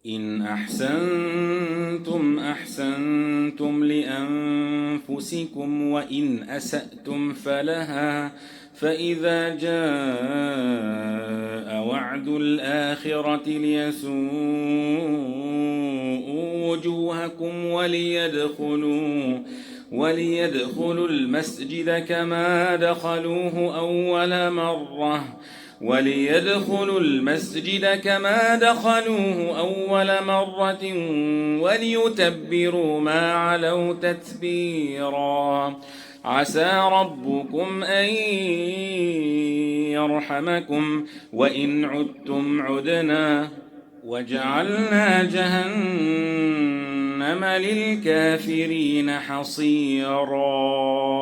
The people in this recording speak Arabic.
إن أحسنتم أحسنتم لأنفسكم وإن أسأتم فلها فإذا جاء وعد الآخرة ليسوءوا وجوهكم وليدخلوا المسجد كما دخلوه أول مرة وليتبروا ما علوا تتبيرا. عسى ربكم أن يرحمكم وإن عدتم عدنا وجعلنا جهنم للكافرين حصيرا.